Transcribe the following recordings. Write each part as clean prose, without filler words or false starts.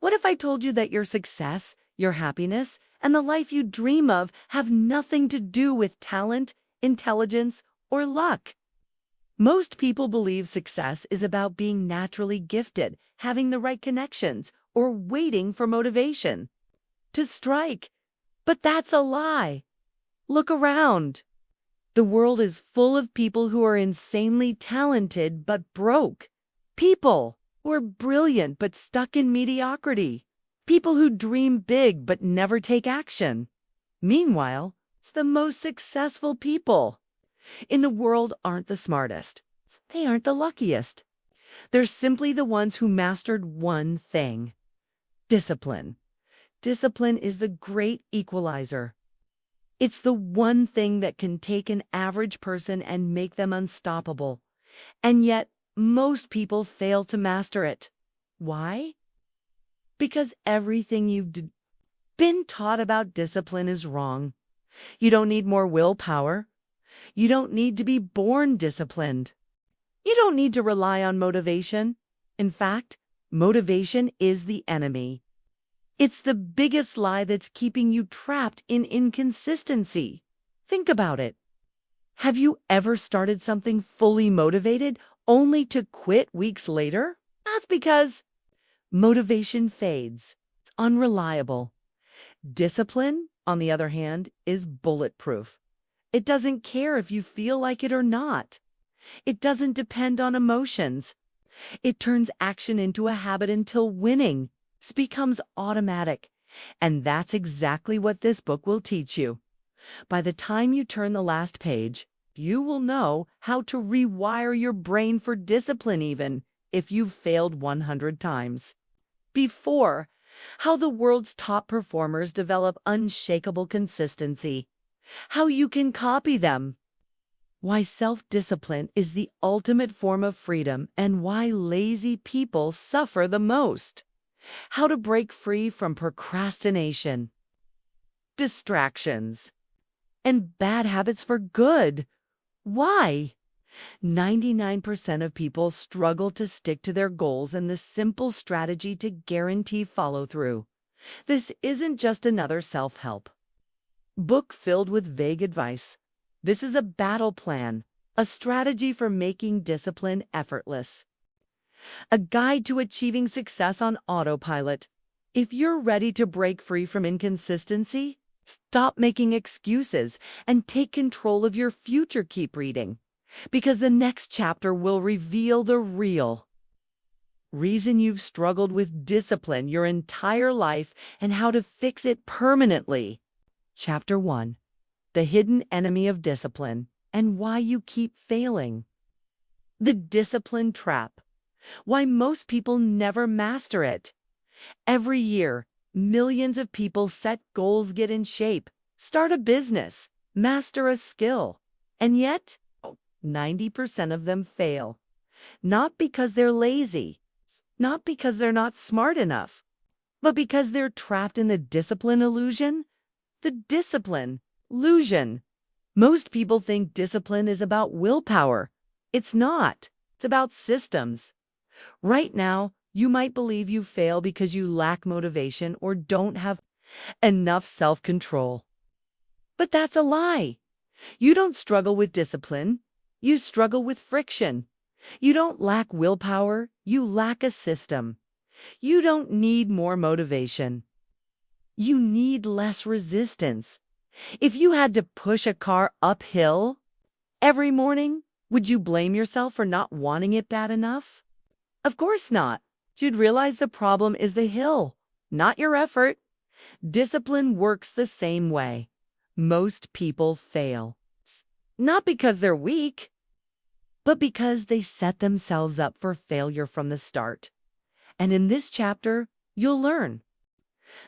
What if I told you that your success, your happiness, and the life you dream of have nothing to do with talent, intelligence, or luck? Most people believe success is about being naturally gifted, having the right connections, or waiting for motivation to strike. But that's a lie. Look around. The world is full of people who are insanely talented but broke. People who are brilliant but stuck in mediocrity. People who dream big but never take action. Meanwhile, it's the most successful people in the world aren't the smartest. They aren't the luckiest. They're simply the ones who mastered one thing: discipline. Discipline is the great equalizer. It's the one thing that can take an average person and make them unstoppable. And yet, most people fail to master it. Why? Because everything you've been taught about discipline is wrong. You don't need more willpower. You don't need to be born disciplined. You don't need to rely on motivation. In fact, motivation is the enemy. It's the biggest lie that's keeping you trapped in inconsistency. Think about it. Have you ever started something fully motivated only to quit weeks later? That's because motivation fades. It's unreliable. Discipline, on the other hand, is bulletproof. It doesn't care if you feel like it or not. It doesn't depend on emotions. It turns action into a habit until winning becomes automatic. And that's exactly what this book will teach you. By the time you turn the last page, you will know how to rewire your brain for discipline even if you've failed 100 times. Before, how the world's top performers develop unshakable consistency. How you can copy them. Why self-discipline is the ultimate form of freedom and why lazy people suffer the most. How to break free from procrastination, distractions, and bad habits for good. Why? 99% of people struggle to stick to their goals and the simple strategy to guarantee follow-through. This isn't just another self-help book filled with vague advice. This is a battle plan, a strategy for making discipline effortless. A guide to achieving success on autopilot. If you're ready to break free from inconsistency, stop making excuses and take control of your future. Keep reading, because the next chapter will reveal the real reason you've struggled with discipline your entire life and how to fix it permanently. Chapter 1. The hidden enemy of discipline and why you keep failing. The discipline trap. Why most people never master it. Every year, millions of people set goals, get in shape, start a business, master a skill, and yet 90% of them fail. Not because they're lazy, not because they're not smart enough, but because they're trapped in the discipline illusion. The discipline illusion. Most people think discipline is about willpower. It's not. It's about systems. Right now, you might believe you fail because you lack motivation or don't have enough self-control. But that's a lie. You don't struggle with discipline. You struggle with friction. You don't lack willpower. You lack a system. You don't need more motivation. You need less resistance. If you had to push a car uphill every morning, would you blame yourself for not wanting it bad enough? Of course not. You'd realize the problem is the hill, not your effort. Discipline works the same way. Most people fail, not because they're weak, but because they set themselves up for failure from the start. And in this chapter, you'll learn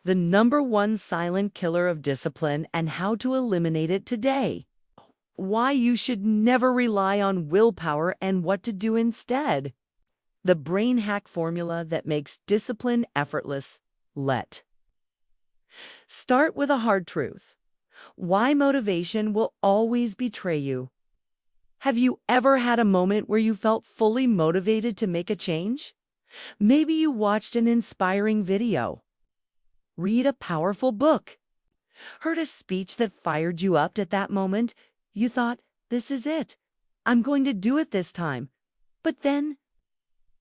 the #1 silent killer of discipline and how to eliminate it today. Why you should never rely on willpower and what to do instead. The brain hack formula that makes discipline effortless. Let start with a hard truth. Why motivation will always betray you. Have you ever had a moment where you felt fully motivated to make a change? Maybe you watched an inspiring video, read a powerful book, heard a speech that fired you up at that moment. You thought, this is it. I'm going to do it this time. But then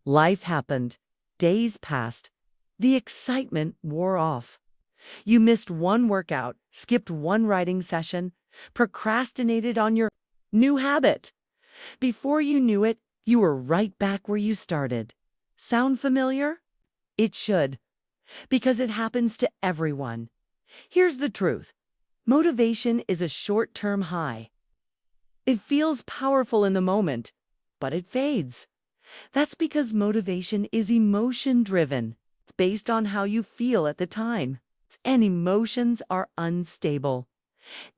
life happened. Days passed. The excitement wore off. You missed one workout, skipped one writing session, procrastinated on your new habit. Before you knew it, you were right back where you started. Sound familiar? It should, because it happens to everyone. Here's the truth. Motivation is a short-term high. It feels powerful in the moment, but it fades. That's because motivation is emotion-driven. It's based on how you feel at the time, and emotions are unstable.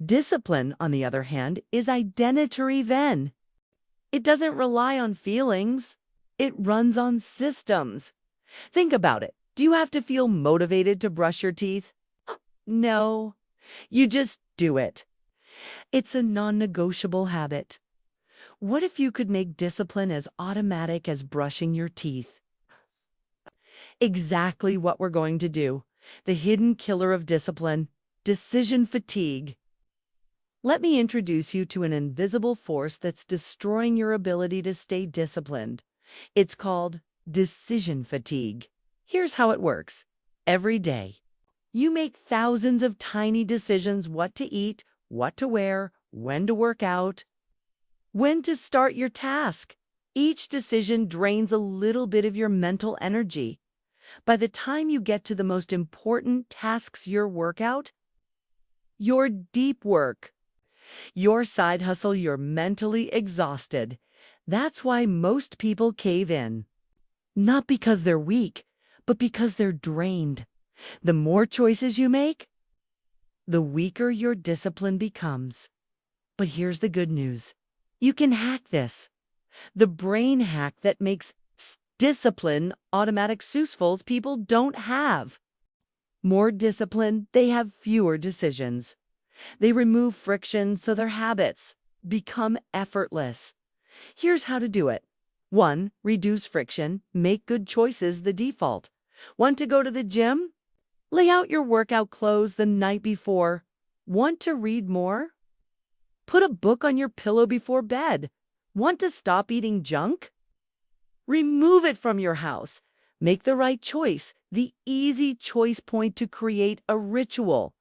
Discipline, on the other hand, is identity-driven. It doesn't rely on feelings. It runs on systems. Think about it. Do you have to feel motivated to brush your teeth? No. You just do it. It's a non-negotiable habit. What if you could make discipline as automatic as brushing your teeth? Exactly what we're going to do. The hidden killer of discipline, decision fatigue. Let me introduce you to an invisible force that's destroying your ability to stay disciplined. It's called decision fatigue. Here's how it works. Every day, you make thousands of tiny decisions: what to eat, what to wear, when to work out, when to start your task. Each decision drains a little bit of your mental energy. By the time you get to the most important tasks, your workout, your deep work, your side hustle, you're mentally exhausted. That's why most people cave in. Not because they're weak, but because they're drained. The more choices you make, the weaker your discipline becomes. But here's the good news. You can hack this. The brain hack that makes discipline automatic successful people don't have. More discipline, they have fewer decisions. They remove friction so their habits become effortless. Here's how to do it. 1. Reduce friction. Make good choices the default. Want to go to the gym? Lay out your workout clothes the night before. Want to read more? Put a book on your pillow before bed. Want to stop eating junk? Remove it from your house. Make the right choice, the easy choice point to create a ritual.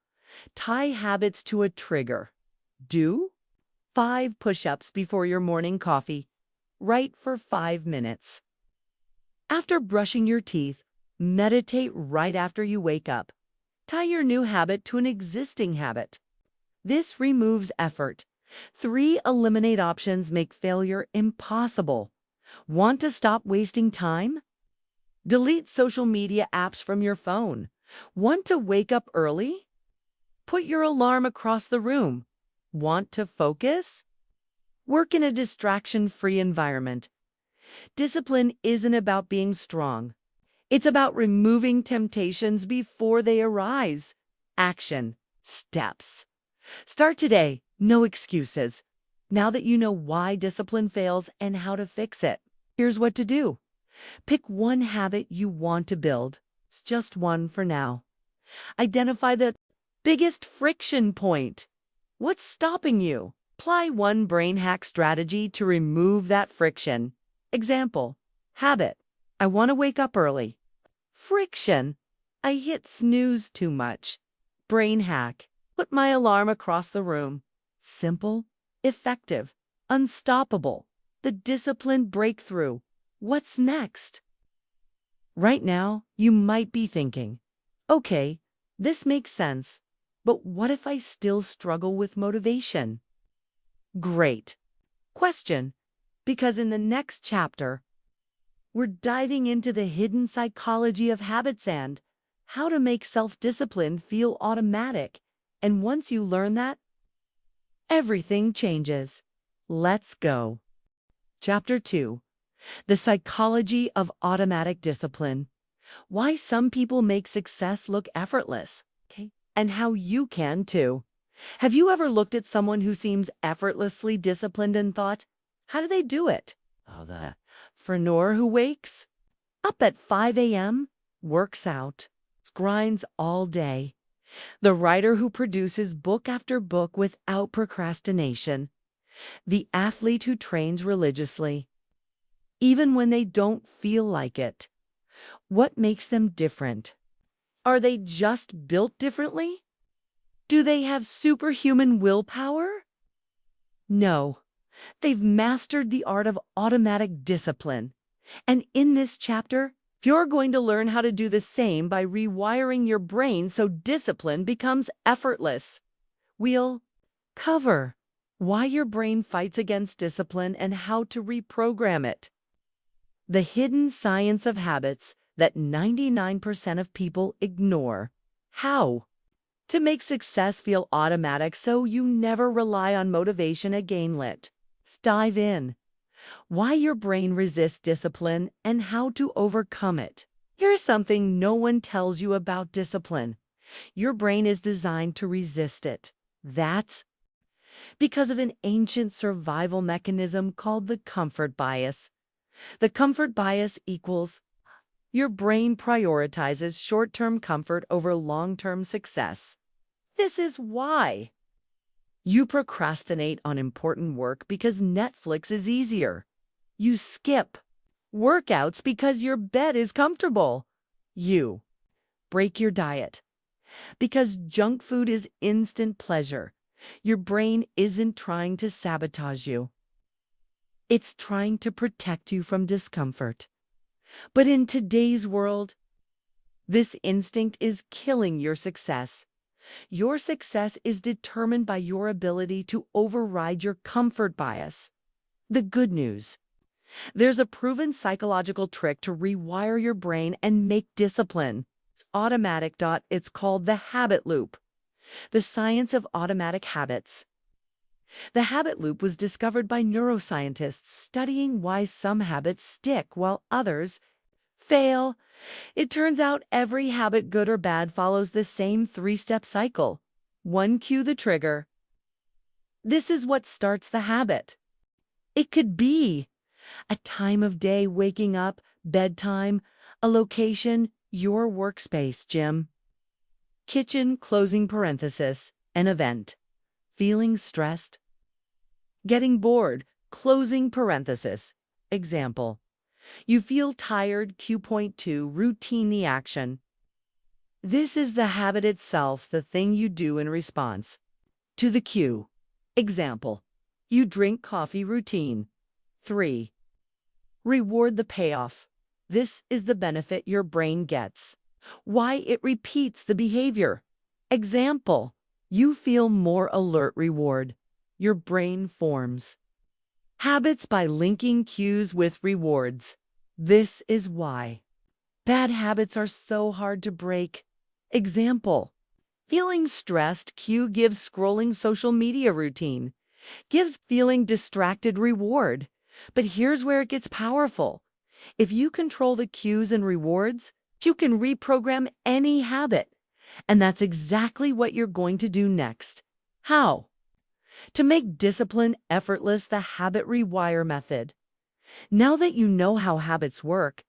Tie habits to a trigger. Do 5 push-ups before your morning coffee. Write for 5 minutes. After brushing your teeth, meditate right after you wake up. Tie your new habit to an existing habit. This removes effort. 3. Eliminate options. Make failure impossible. Want to stop wasting time? Delete social media apps from your phone. Want to wake up early? Put your alarm across the room. Want to focus? Work in a distraction-free environment. Discipline isn't about being strong. It's about removing temptations before they arise. Action. Steps. Start today. No excuses. Now that you know why discipline fails and how to fix it, here's what to do. Pick one habit you want to build. It's just one for now. Identify the biggest friction point. What's stopping you? Apply one brain hack strategy to remove that friction. Example. Habit. I want to wake up early. Friction. I hit snooze too much. Brain hack. Put my alarm across the room. Simple, effective, unstoppable. The discipline breakthrough. What's next? Right now, you might be thinking, okay, this makes sense, but what if I still struggle with motivation? Great question, because in the next chapter, we're diving into the hidden psychology of habits and how to make self-discipline feel automatic. And once you learn that, everything changes. Let's go. Chapter 2. The psychology of automatic discipline. Why some people make success look effortless. Okay. And how you can too. Have you ever looked at someone who seems effortlessly disciplined and thought, how do they do it? Oh, the Frenor who wakes Up at 5 a.m., works out, grinds all day. The writer who produces book after book without procrastination. The athlete who trains religiously, even when they don't feel like it. What makes them different? Are they just built differently? Do they have superhuman willpower? No. They've mastered the art of automatic discipline. And in this chapter, you're going to learn how to do the same by rewiring your brain so discipline becomes effortless. We'll cover why your brain fights against discipline and how to reprogram it. The hidden science of habits that 99% of people ignore. How to make success feel automatic so you never rely on motivation again. Let's dive in. Why your brain resists discipline and how to overcome it. Here's something no one tells you about discipline. Your brain is designed to resist it. That's because of an ancient survival mechanism called the comfort bias. The comfort bias equals your brain prioritizes short-term comfort over long-term success. This is why you procrastinate on important work because Netflix is easier. You skip workouts because your bed is comfortable. You break your diet because junk food is instant pleasure. Your brain isn't trying to sabotage you. It's trying to protect you from discomfort. But in today's world, this instinct is killing your success. Your success is determined by your ability to override your comfort bias. The good news: there's a proven psychological trick to rewire your brain and make discipline. It's automatic. It's called the habit loop. The science of automatic habits. The habit loop was discovered by neuroscientists studying why some habits stick while others fail. It turns out every habit, good or bad, follows the same three-step cycle. 1. Cue the trigger. This is what starts the habit. It could be a time of day, waking up, bedtime, a location, your workspace, gym, kitchen, closing parenthesis, an event, feeling stressed, getting bored, closing parenthesis, example. You feel tired, Q.2, routine, the action. This is the habit itself, the thing you do in response to the cue. Example, you drink coffee, routine. 3. Reward the payoff. This is the benefit your brain gets. Why it repeats the behavior. Example, you feel more alert, reward. Your brain forms habits by linking cues with rewards. This is why bad habits are so hard to break. Example, feeling stressed, cue gives scrolling social media, routine. Gives feeling distracted, reward. But here's where it gets powerful. If you control the cues and rewards, you can reprogram any habit. And that's exactly what you're going to do next. How? To make discipline effortless, the habit rewire method. Now that you know how habits work,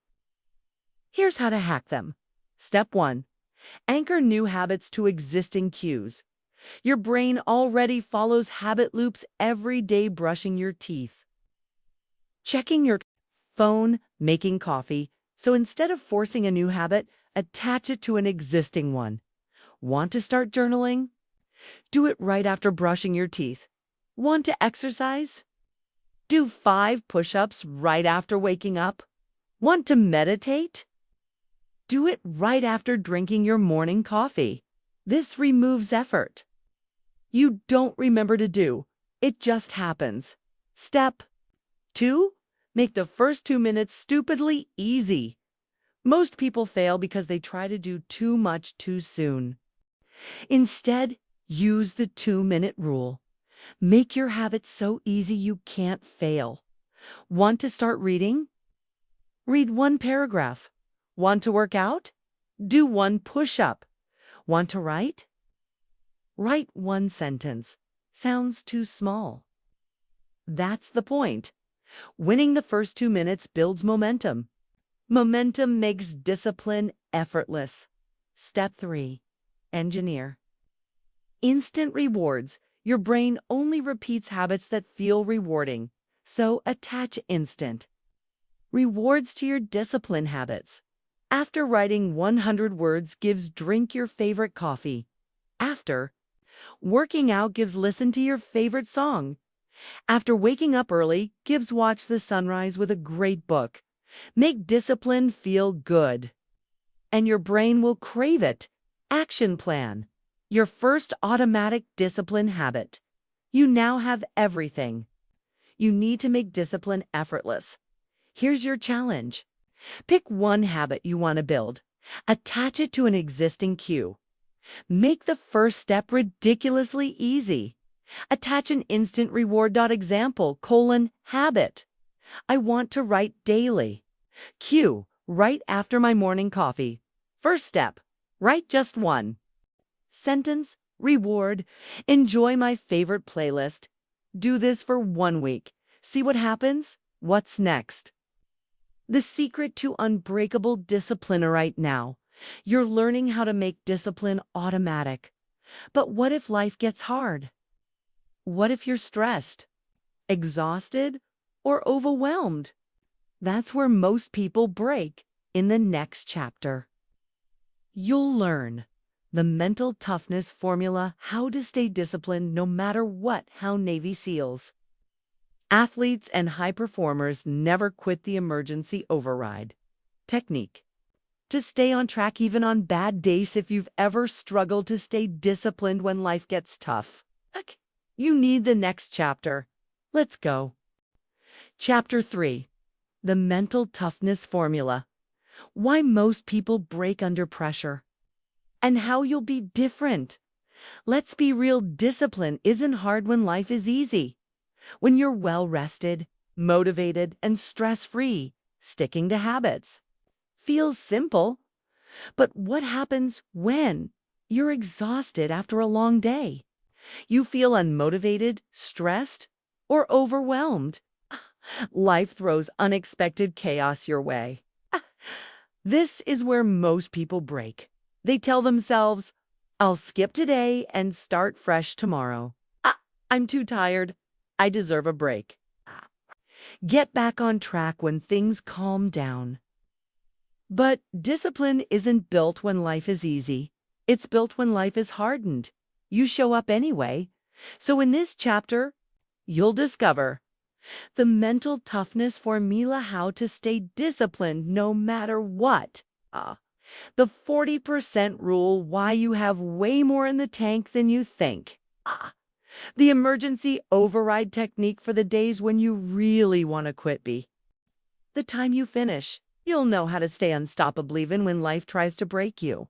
here's how to hack them. Step 1. Anchor new habits to existing cues. Your brain already follows habit loops every day: brushing your teeth, checking your phone, making coffee. So instead of forcing a new habit, attach it to an existing one. Want to start journaling? Do it right after brushing your teeth. Want to exercise? Do 5 push-ups right after waking up. Want to meditate? Do it right after drinking your morning coffee. This removes effort you don't remember to do. It just happens. Step 2. Make the first 2 minutes stupidly easy. Most people fail because they try to do too much too soon. Instead, use the 2-minute rule. Make your habits so easy you can't fail. Want to start reading? Read 1 paragraph. Want to work out? Do 1 push-up. Want to write? Write 1 sentence. Sounds too small. That's the point. Winning the first 2 minutes builds momentum. Momentum makes discipline effortless. Step 3. Engineer. Instant rewards. Your brain only repeats habits that feel rewarding, so attach instant rewards to your discipline habits. After writing 100 words gives drink your favorite coffee. After working out gives listen to your favorite song. After waking up early gives watch the sunrise with a great book. Make discipline feel good, and your brain will crave it. Action plan. Your first automatic discipline habit. You now have everything you need to make discipline effortless. Here's your challenge. Pick one habit you want to build. Attach it to an existing cue. Make the first step ridiculously easy. Attach an instant reward. Example, habit. I want to write daily. Cue, right after my morning coffee. First step, write just one sentence. Reward, enjoy my favorite playlist. Do this for 1 week. See what happens. What's next? The secret to unbreakable discipline right now. You're learning how to make discipline automatic. But what if life gets hard? What if you're stressed, exhausted, or overwhelmed? That's where most people break in the next chapter. You'll learn the mental toughness formula, how to stay disciplined no matter what, how Navy SEALs, athletes, and high performers never quit the emergency override technique. To stay on track even on bad days. If you've ever struggled to stay disciplined when life gets tough, you need the next chapter. Let's go. Chapter 3. The mental toughness formula. Why most people break under pressure. And how you'll be different. Let's be real, discipline isn't hard when life is easy. When you're well rested, motivated, and stress-free, sticking to habits feels simple. But what happens when you're exhausted after a long day? You feel unmotivated, stressed, or overwhelmed. Life throws unexpected chaos your way. This is where most people break. They tell themselves, I'll skip today and start fresh tomorrow. I'm too tired. I deserve a break. Get back on track when things calm down. But discipline isn't built when life is easy. It's built when life is hardened. You show up anyway. So in this chapter, you'll discover the mental toughness formula, how to stay disciplined no matter what. The 40% rule, why you have way more in the tank than you think. The emergency override technique for the days when you really want to quit. The time you finish, you'll know how to stay unstoppable even when life tries to break you.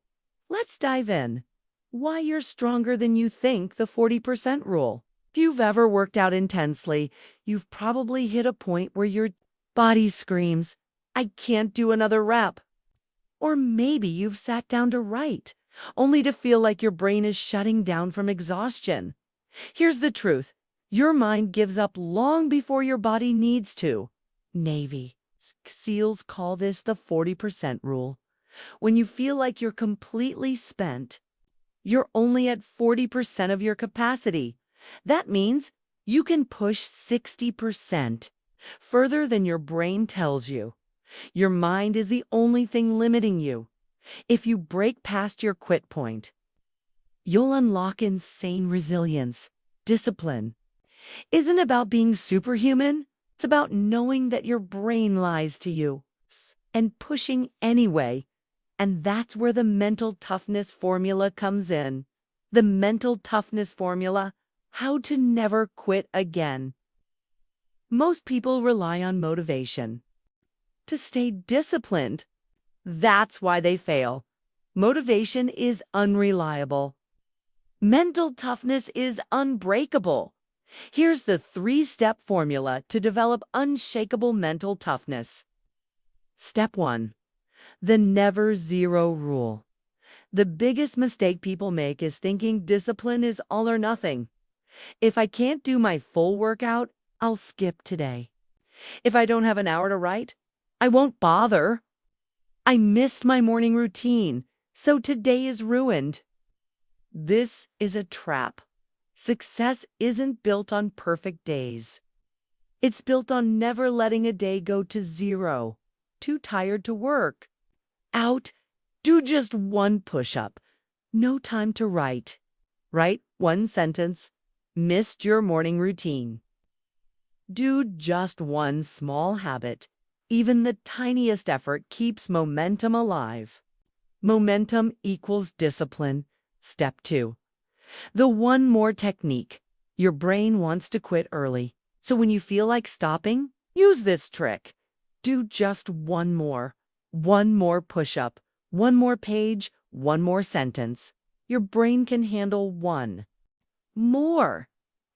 Let's dive in. Why you're stronger than you think, the 40% rule. If you've ever worked out intensely, you've probably hit a point where your body screams, I can't do another rep. Or maybe you've sat down to write, only to feel like your brain is shutting down from exhaustion. Here's the truth. Your mind gives up long before your body needs to. Navy SEALs call this the 40% rule. When you feel like you're completely spent, you're only at 40% of your capacity. That means you can push 60% further than your brain tells you. Your mind is the only thing limiting you. If you break past your quit point, you'll unlock insane resilience. Discipline isn't about being superhuman. It's about knowing that your brain lies to you and pushing anyway. And that's where the mental toughness formula comes in. The mental toughness formula, how to never quit again. Most people rely on motivation to stay disciplined. That's why they fail. Motivation is unreliable. Mental toughness is unbreakable. Here's the 3-step formula to develop unshakable mental toughness. Step 1. The never zero rule. The biggest mistake people make is thinking discipline is all or nothing. If I can't do my full workout, I'll skip today. If I don't have an hour to write, I won't bother. I missed my morning routine, so today is ruined. This is a trap. Success isn't built on perfect days. It's built on never letting a day go to zero. Too tired to work. Out. Do just one push-up. No time to write. Write one sentence. Missed your morning routine. Do just one small habit. Even the tiniest effort keeps momentum alive. Momentum equals discipline. Step 2. The one more technique. Your brain wants to quit early. So when you feel like stopping, use this trick. Do just one more push-up, one more page, one more sentence. Your brain can handle one. More.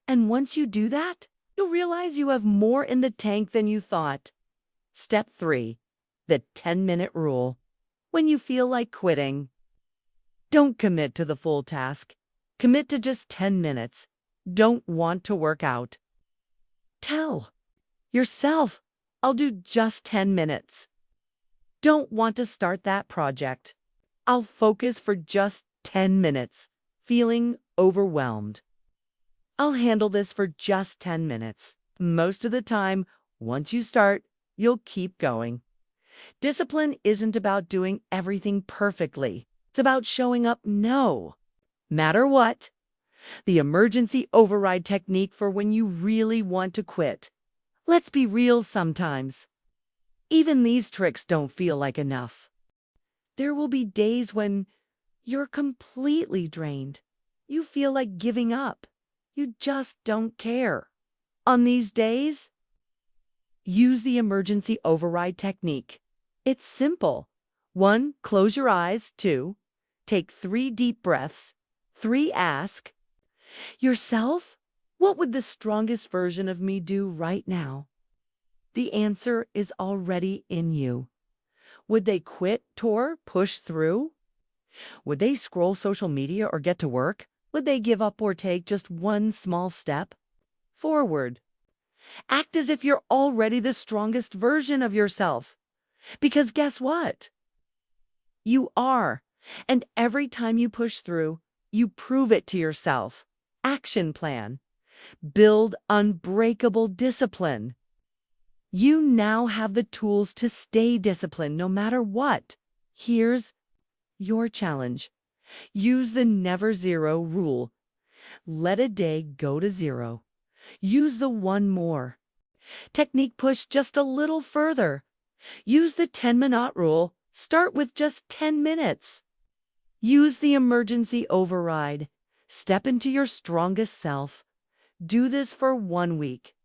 And once you do that, you'll realize you have more in the tank than you thought. Step 3. The 10-minute rule. When you feel like quitting, don't commit to the full task. Commit to just 10 minutes. Don't want to work out. Tell yourself, I'll do just 10 minutes. Don't want to start that project. I'll focus for just 10 minutes, feeling overwhelmed. I'll handle this for just 10 minutes. Most of the time, once you start, you'll keep going. Discipline isn't about doing everything perfectly. It's about showing up no matter what. The emergency override technique for when you really want to quit. Let's be real sometimes. Even these tricks don't feel like enough. There will be days when you're completely drained. You feel like giving up. You just don't care. On these days, use the emergency override technique. It's simple. 1. Close your eyes. 2. Take 3 deep breaths. 3. Ask yourself, what would the strongest version of me do right now? The answer is already in you. Would they quit, tour, push through? Would they scroll social media or get to work? Would they give up or take just one small step forward? Act as if you're already the strongest version of yourself. Because guess what? You are. And every time you push through, you prove it to yourself. Action plan. Build unbreakable discipline. You now have the tools to stay disciplined no matter what. Here's your challenge. Use the never zero rule. Let a day go to zero. Use the one more technique, push just a little further. Use the 10-minute rule. Start with just 10 minutes. Use the emergency override. Step into your strongest self. Do this for 1 week.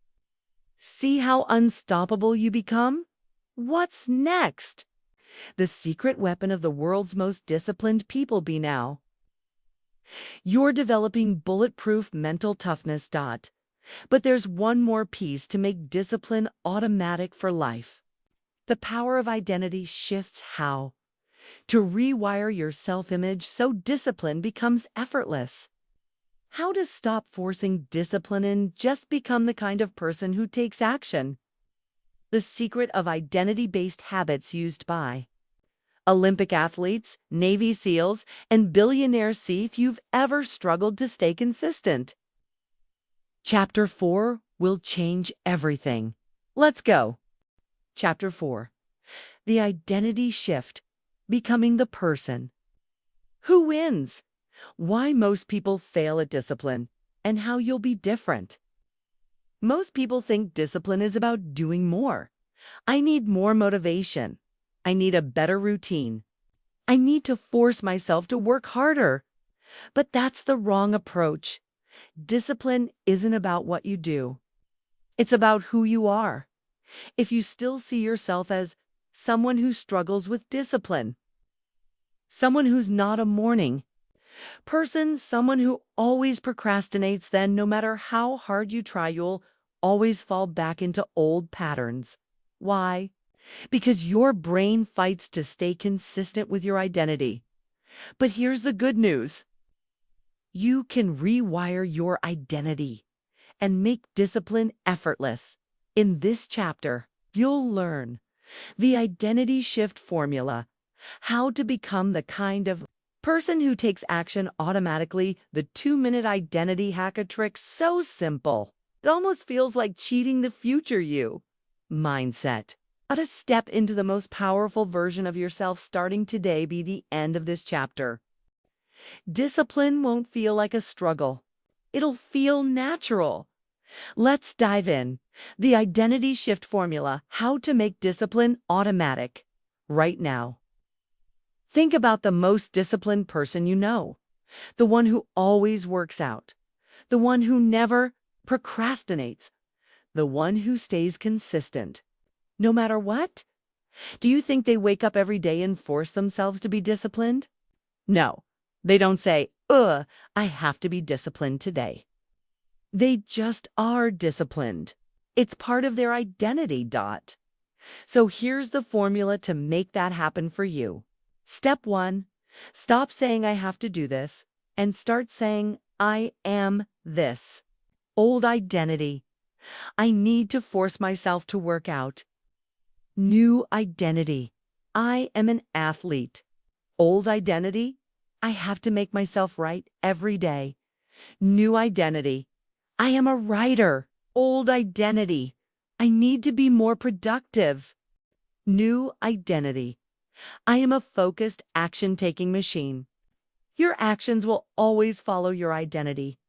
See how unstoppable you become? What's next? The secret weapon of the world's most disciplined people be now. You're developing bulletproof mental toughness. But there's one more piece to make discipline automatic for life. The power of identity shifts how to rewire your self-image so discipline becomes effortless. How to stop forcing discipline and just become the kind of person who takes action. The secret of identity-based habits used by Olympic athletes, Navy SEALs, and billionaires. See if you've ever struggled to stay consistent. Chapter 4 will change everything. Let's go. Chapter 4. The identity shift. Becoming the person. Who wins? Why most people fail at discipline, and how you'll be different. Most people think discipline is about doing more. I need more motivation. I need a better routine. I need to force myself to work harder. But that's the wrong approach. Discipline isn't about what you do. It's about who you are. If you still see yourself as someone who struggles with discipline, someone who's not a morning person, someone who always procrastinates, then no matter how hard you try, you'll always fall back into old patterns. Why? Because your brain fights to stay consistent with your identity. But here's the good news. You can rewire your identity and make discipline effortless. In this chapter, you'll learn the identity shift formula, How to become the kind of person who takes action automatically. The 2-minute identity hacker trick, so simple. It almost feels like cheating the future you. Mindset. How to step into the most powerful version of yourself starting today. Be the end of this chapter. Discipline won't feel like a struggle. It'll feel natural. Let's dive in. The identity shift formula, how to make discipline automatic. Right now. Think about the most disciplined person you know. The one who always works out. The one who never procrastinates. The one who stays consistent. No matter what? Do you think they wake up every day and force themselves to be disciplined? No. They don't say, I have to be disciplined today. They just are disciplined. It's part of their identity. So here's the formula to make that happen for you. Step 1, stop saying I have to do this and start saying I am this. Old identity. I need to force myself to work out. New identity. I am an athlete. Old identity. I have to make myself right every day. New identity. I am a writer. Old identity. I need to be more productive. New identity. I am a focused, action-taking machine. Your actions will always follow your identity.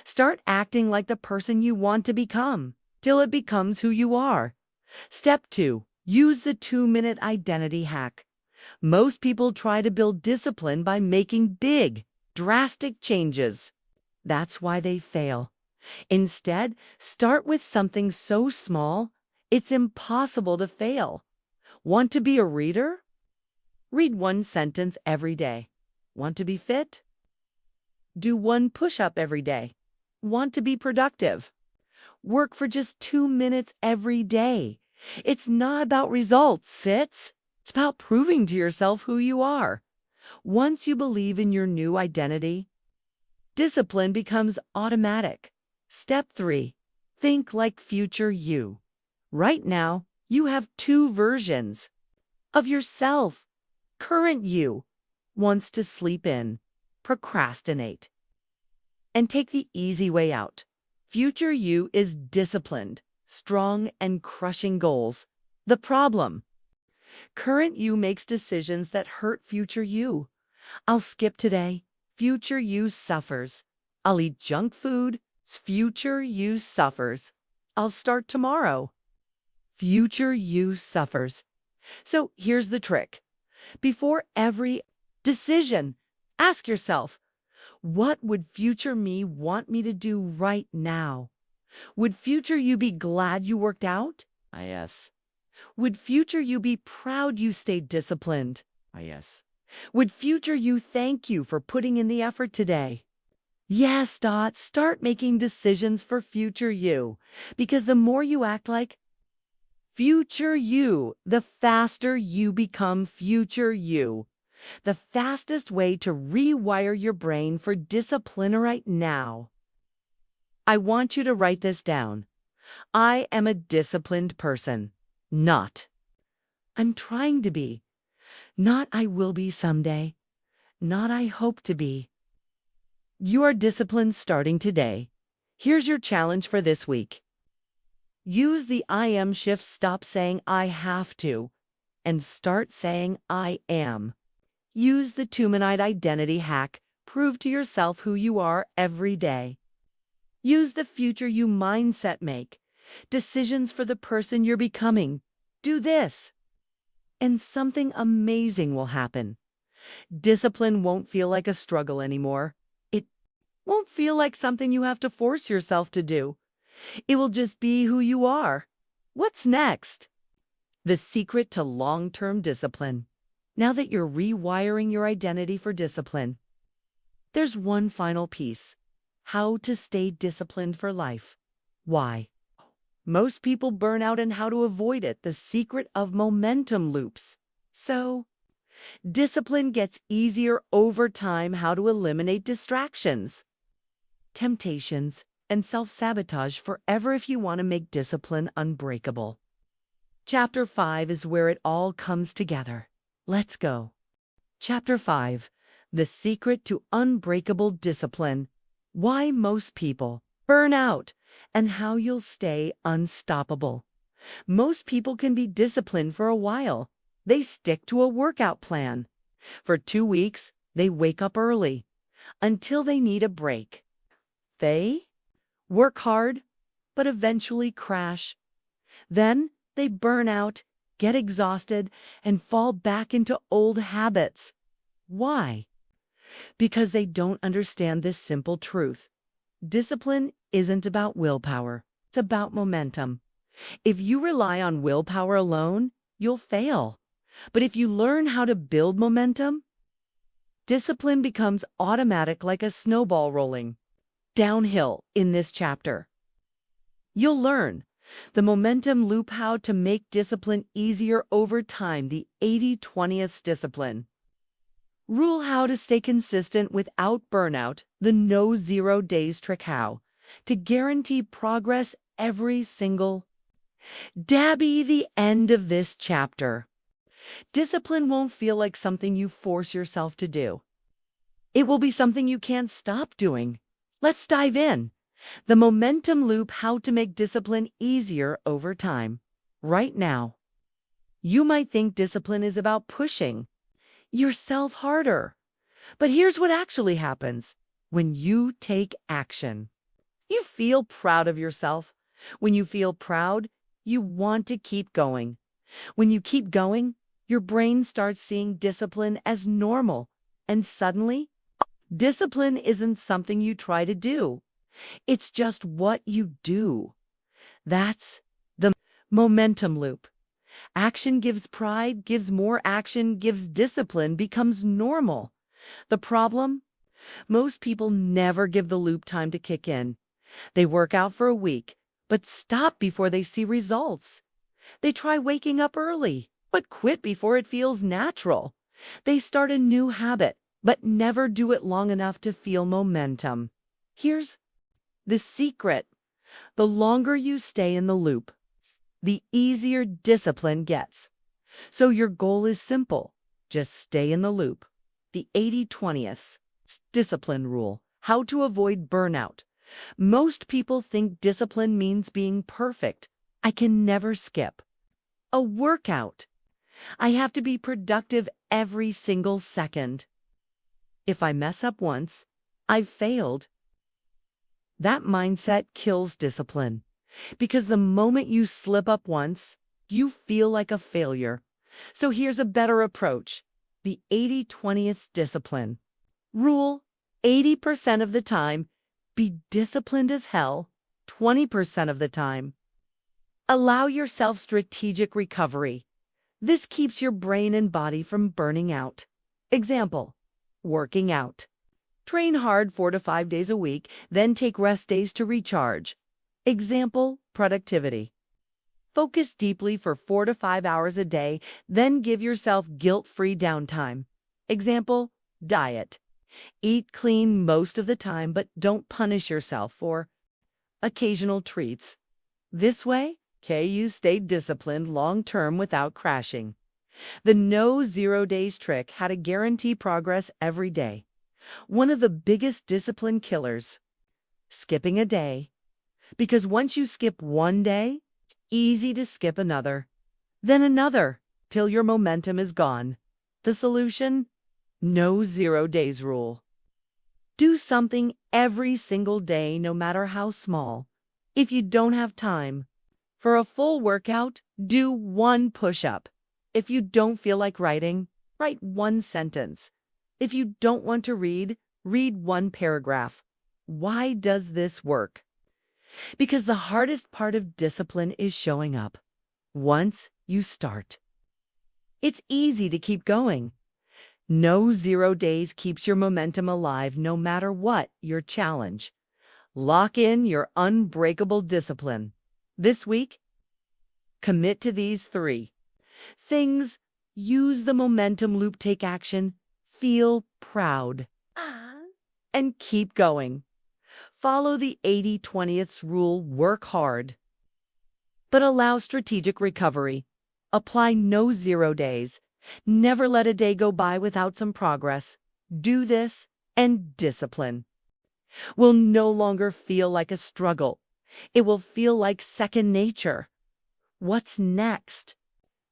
Start acting like the person you want to become, till it becomes who you are. Step 2, use the 2-minute identity hack. Most people try to build discipline by making big, drastic changes. That's why they fail. Instead, start with something so small, it's impossible to fail. Want to be a reader? Read 1 sentence every day. Want to be fit? Do 1 push-up every day. Want to be productive? Work for just 2 minutes every day. It's not about results, it's about proving to yourself who you are. Once you believe in your new identity, discipline becomes automatic. Step 3, think like future you. Right now, you have 2 versions of yourself. Current you wants to sleep in, procrastinate, and take the easy way out. Future you is disciplined, strong, and crushing goals. The problem: current you makes decisions that hurt future you. I'll skip today. Future you suffers. I'll eat junk food. Future you suffers. I'll start tomorrow. Future you suffers. So here's the trick. Before every decision, ask yourself, what would future me want me to do right now? Would future you be glad you worked out? Yes. Would future you be proud you stayed disciplined? Yes. Would future you thank you for putting in the effort today? Yes. Start making decisions for future you, because the more you act like future you, the faster you become future you. The fastest way to rewire your brain for discipline right now. I want you to write this down. I am a disciplined person. Not I'm trying to be. Not I will be someday. Not I hope to be. You are disciplined starting today. Here's your challenge for this week. Use the I am shift. Stop saying I have to and start saying I am. Use the 2-minute identity hack. Prove to yourself who you are every day. Use the future you mindset. Make decisions for the person you're becoming. Do this, and something amazing will happen. Discipline won't feel like a struggle anymore. It won't feel like something you have to force yourself to do. It will just be who you are. What's next? The secret to long-term discipline. Now that you're rewiring your identity for discipline, there's one final piece. How to stay disciplined for life. Why? Most people burn out and how to avoid it. The secret of momentum loops. So, discipline gets easier over time. How to eliminate distractions, temptations, and self-sabotage forever if you want to make discipline unbreakable. Chapter 5 is where it all comes together. Let's go. Chapter 5. The Secret to Unbreakable Discipline. Why most people burn out and how you'll stay unstoppable. Most people can be disciplined for a while. They stick to a workout plan. For 2 weeks, they wake up early until they need a break. They work hard, but eventually crash. Then they burn out, get exhausted, and fall back into old habits. Why? Because they don't understand this simple truth. Discipline isn't about willpower. It's about momentum. If you rely on willpower alone, you'll fail. But if you learn how to build momentum, discipline becomes automatic like a snowball rolling downhill in this chapter. You'll learn the momentum loop, how to make discipline easier over time, the 80/20th discipline. Rule, how to stay consistent without burnout, the no 0 days trick, how to guarantee progress every single Dabby, the end of this chapter. Discipline won't feel like something you force yourself to do. It will be something you can't stop doing. Let's dive in. The momentum loop, how to make discipline easier over time. Right now, you might think discipline is about pushing yourself harder. But here's what actually happens when you take action. You feel proud of yourself. When you feel proud, you want to keep going. When you keep going, your brain starts seeing discipline as normal. And suddenly, discipline isn't something you try to do. It's just what you do. That's the momentum loop. Action gives pride, gives more action, gives discipline, becomes normal. The problem? Most people never give the loop time to kick in. They work out for a week, but stop before they see results. They try waking up early, but quit before it feels natural. They start a new habit, but never do it long enough to feel momentum. Here's the secret. The longer you stay in the loop, the easier discipline gets. So your goal is simple. Just stay in the loop. The 80/20th discipline rule, how to avoid burnout. Most people think discipline means being perfect. I can never skip a workout. I have to be productive every single second. If I mess up once, I've failed. That mindset kills discipline, because the moment you slip up once, you feel like a failure. So here's a better approach. The 80/20th discipline rule. 80% of the time, be disciplined as hell. 20% of the time, allow yourself strategic recovery. This keeps your brain and body from burning out. Example, working out. Train hard 4 to 5 days a week, then take rest days to recharge. Example, productivity. Focus deeply for 4 to 5 hours a day, then give yourself guilt-free downtime. Example, diet. Eat clean most of the time, but don't punish yourself for occasional treats. This way, you stay disciplined long-term without crashing. The no 0 days trick, how to guarantee progress every day. One of the biggest discipline killers, skipping a day. Because once you skip one day, it's easy to skip another, then another, till your momentum is gone. The solution? No 0 days rule. Do something every single day, no matter how small. If you don't have time for a full workout, do 1 push-up. If you don't feel like writing, write 1 sentence. If you don't want to read, read 1 paragraph. Why does this work? Because the hardest part of discipline is showing up. Once you start, it's easy to keep going. No 0 days keeps your momentum alive no matter what your challenge. Lock in your unbreakable discipline. This week, commit to these 3 things. Use the momentum loop, take action, feel proud, and keep going. Follow the 80/20th rule, work hard, but allow strategic recovery. Apply no 0 days. Never let a day go by without some progress. Do this, and discipline will no longer feel like a struggle. It will feel like second nature. What's next?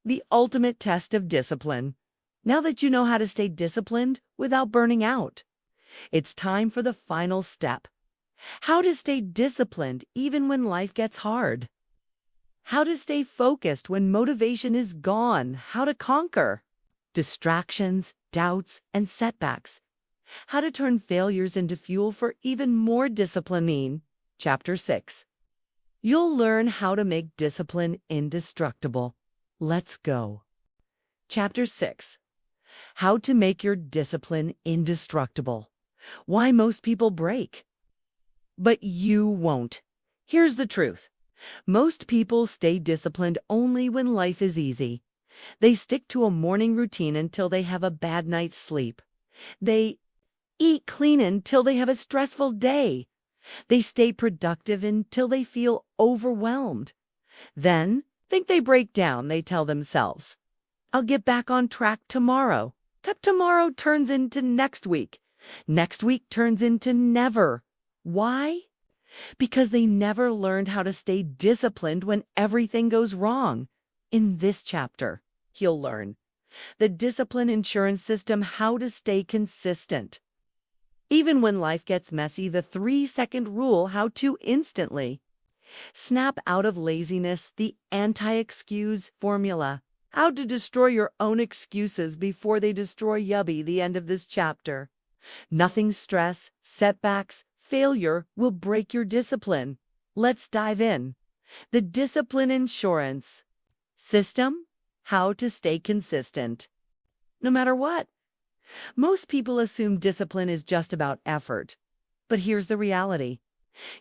The ultimate test of discipline. Now that you know how to stay disciplined without burning out, it's time for the final step. How to stay disciplined even when life gets hard. How to stay focused when motivation is gone. How to conquer distractions, doubts, and setbacks. How to turn failures into fuel for even more disciplining. Chapter 6. You'll learn how to make discipline indestructible. Let's go. Chapter 6. How to make your discipline indestructible. Why most people break. But you won't. Here's the truth. Most people stay disciplined only when life is easy. They stick to a morning routine until they have a bad night's sleep. They eat clean until they have a stressful day. They stay productive until they feel overwhelmed. Then think they break down, they tell themselves, I'll get back on track tomorrow. But tomorrow turns into next week. Next week turns into never. Why? Because they never learned how to stay disciplined when everything goes wrong. In this chapter, you'll learn the discipline insurance system, how to stay consistent. Even when life gets messy, the 3-second rule, how to instantly snap out of laziness, the anti-excuse formula, how to destroy your own excuses before they destroy Yubby, the end of this chapter. Nothing stress, setbacks, failure will break your discipline. Let's dive in. The discipline insurance system, how to stay consistent. No matter what. Most people assume discipline is just about effort. But here's the reality.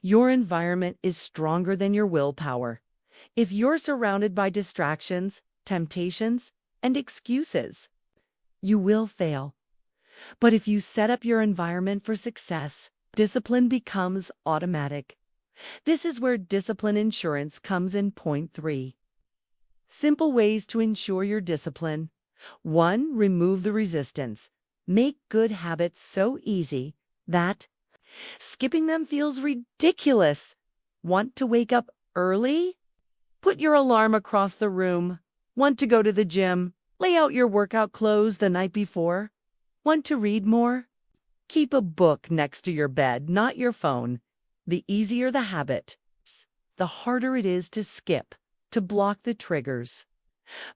Your environment is stronger than your willpower. If you're surrounded by distractions, temptations, and excuses, you will fail. But if you set up your environment for success, discipline becomes automatic. This is where discipline insurance comes in. Point 3. Simple ways to ensure your discipline. 1. Remove the resistance. Make good habits so easy that skipping them feels ridiculous. Want to wake up early? Put your alarm across the room. Want to go to the gym? Lay out your workout clothes the night before. Want to read more? Keep a book next to your bed, not your phone. The easier the habit, the harder it is to skip, to block the triggers.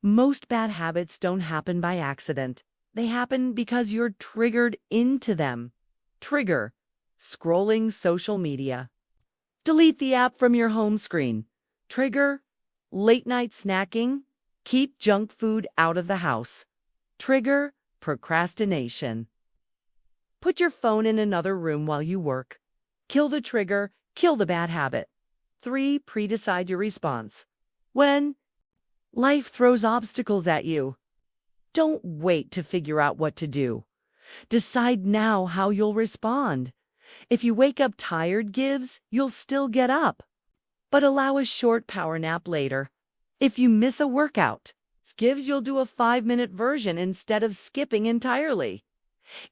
Most bad habits don't happen by accident. They happen because you're triggered into them. Trigger: scrolling social media. Delete the app from your home screen. Trigger: late night snacking. Keep junk food out of the house. Trigger: procrastination. Put your phone in another room while you work. Kill the trigger, kill the bad habit. 3. Pre-decide your response. When life throws obstacles at you, don't wait to figure out what to do. Decide now how you'll respond. If you wake up tired, you'll still get up. But allow a short power nap later. If you miss a workout, you'll do a 5-minute version instead of skipping entirely.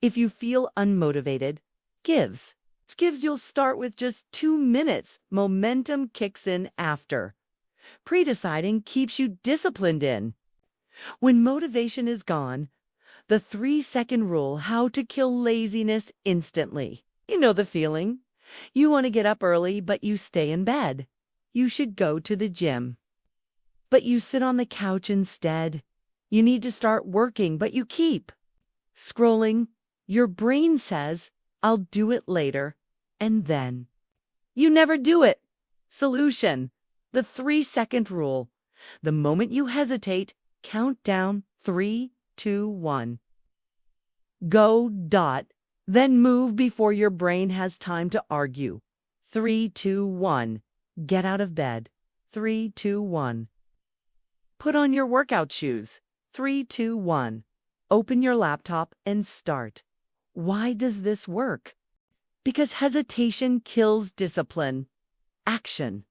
If you feel unmotivated, you'll start with just 2 minutes. Momentum kicks in after. Pre-deciding keeps you disciplined in. When motivation is gone, the 3-second rule, how to kill laziness instantly. You know the feeling. You want to get up early, but you stay in bed. You should go to the gym, but you sit on the couch instead. You need to start working, but you keep scrolling. Your brain says, I'll do it later, and then you never do it. Solution: the 3-second rule. The moment you hesitate, count down 3, 2, 1. Go. Then move before your brain has time to argue. 3, 2, 1. Get out of bed. 3, 2, 1. Put on your workout shoes. 3, 2, 1. Open your laptop and start. Why does this work? Because hesitation kills discipline. Action.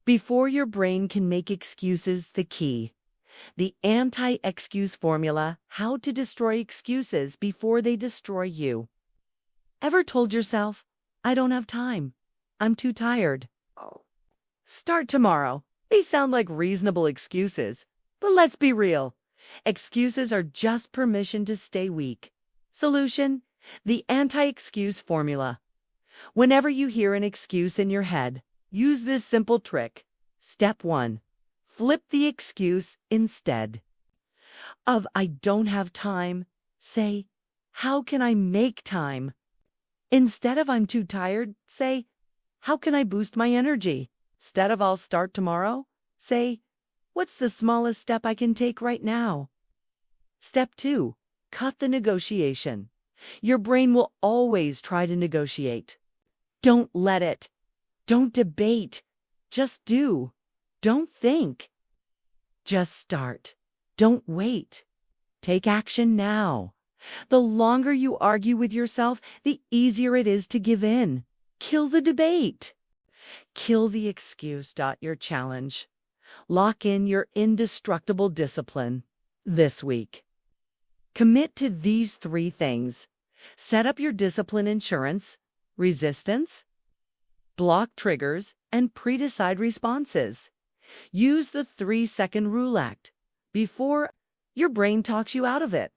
Before your brain can make excuses, the key. The anti-excuse formula, how to destroy excuses before they destroy you. Ever told yourself, I don't have time. I'm too tired. Start tomorrow. They sound like reasonable excuses, but let's be real. Excuses are just permission to stay weak. Solution: the anti-excuse formula. Whenever you hear an excuse in your head, use this simple trick. Step 1. Flip the excuse instead. Of I don't have time, say, how can I make time? Instead of I'm too tired, say, how can I boost my energy? Instead of I'll start tomorrow, say, what's the smallest step I can take right now? Step 2. Cut the negotiation. Your brain will always try to negotiate. Don't let it. Don't debate. Just do. Don't think. Just start. Don't wait. Take action now. The longer you argue with yourself, the easier it is to give in. Kill the debate. Kill the excuse. Your challenge. Lock in your indestructible discipline this week. Commit to these 3 things. Set up your discipline insurance, resistance, block triggers, and pre-decide responses. Use the 3-second rule act before your brain talks you out of it.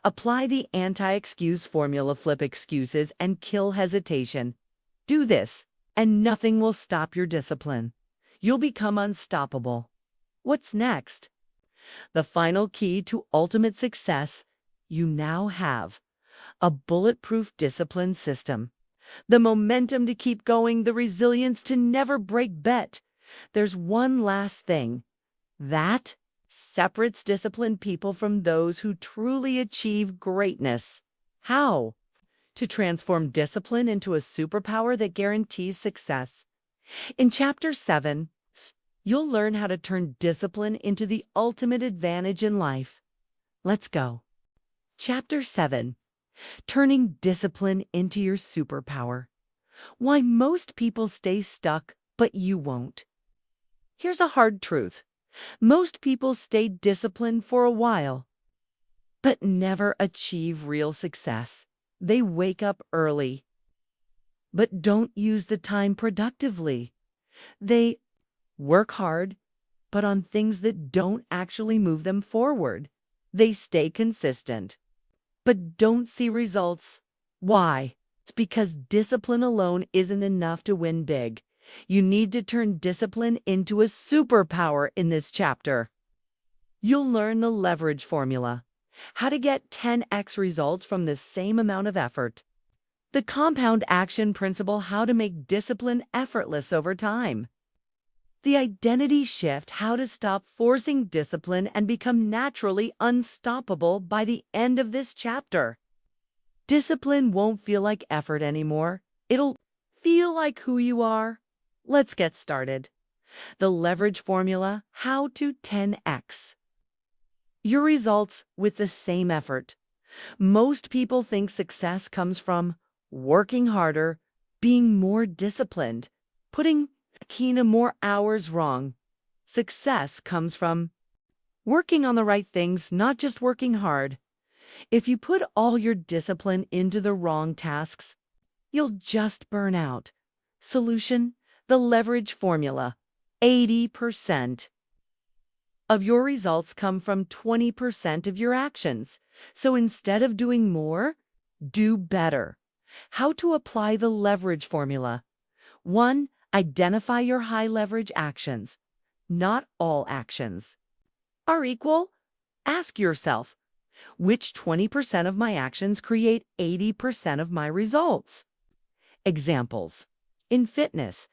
Apply the anti-excuse formula, flip excuses, and kill hesitation. Do this, and nothing will stop your discipline. You'll become unstoppable. What's next? The final key to ultimate success: you now have a bulletproof discipline system. The momentum to keep going, the resilience to never break bet. There's one last thing that separates disciplined people from those who truly achieve greatness. How? To transform discipline into a superpower that guarantees success. In Chapter 7, you'll learn how to turn discipline into the ultimate advantage in life. Let's go. Chapter 7. Turning discipline into your superpower. Why most people stay stuck, but you won't. Here's a hard truth. Most people stay disciplined for a while, but never achieve real success. They wake up early, but don't use the time productively. They work hard, but on things that don't actually move them forward. They stay consistent, but don't see results. Why? It's because discipline alone isn't enough to win big. You need to turn discipline into a superpower in this chapter. You'll learn the leverage formula, how to get 10x results from the same amount of effort. The compound action principle, how to make discipline effortless over time. The identity shift, how to stop forcing discipline and become naturally unstoppable by the end of this chapter. Discipline won't feel like effort anymore. It'll feel like who you are. Let's get started. The leverage formula, how to 10x your results with the same effort. Most people think success comes from working harder, being more disciplined, putting more hours. Wrong. Success comes from working on the right things, not just working hard. If you put all your discipline into the wrong tasks, you'll just burn out. Solution: the leverage formula. 80% of your results come from 20% of your actions. So instead of doing more, do better. How to apply the leverage formula. 1. Identify your high leverage actions. Not all actions are equal. Ask yourself, which 20% of my actions create 80% of my results? Examples. In fitness,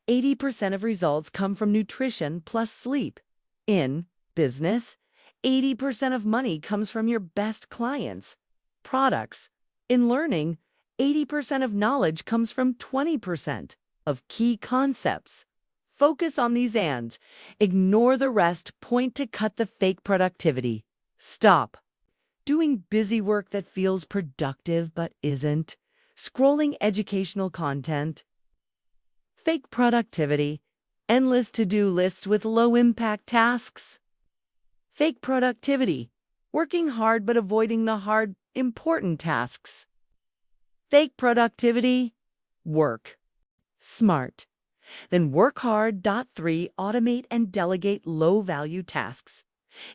80% of results come from nutrition plus sleep. In business, 80% of money comes from your best clients. Products. In learning, 80% of knowledge comes from 20% of key concepts. Focus on these and ignore the rest. Point to cut the fake productivity. Stop doing busy work that feels productive but isn't. Scrolling educational content. Fake productivity. Endless to-do lists with low-impact tasks. Fake productivity. Working hard but avoiding the hard, important tasks. Fake productivity. Work smart. Then work hard. 3. Automate and delegate low-value tasks.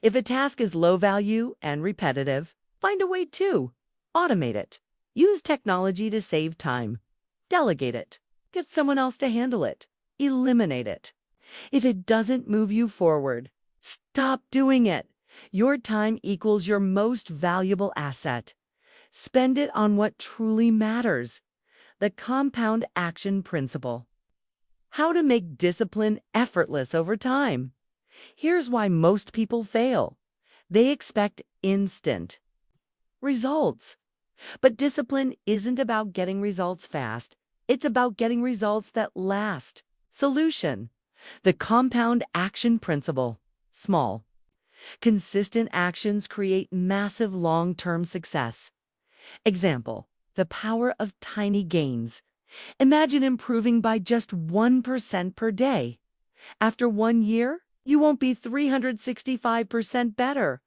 If a task is low value and repetitive, find a way to automate it. Use technology to save time. Delegate it. Get someone else to handle it. Eliminate it. If it doesn't move you forward, stop doing it. Your time equals your most valuable asset. Spend it on what truly matters. The compound action principle. How to make discipline effortless over time. Here's why most people fail. They expect instant results. But discipline isn't about getting results fast. It's about getting results that last. Solution. The compound action principle. Small, consistent actions create massive long-term success. Example, the power of tiny gains. Imagine improving by just 1% per day. After 1 year, you won't be 365% better.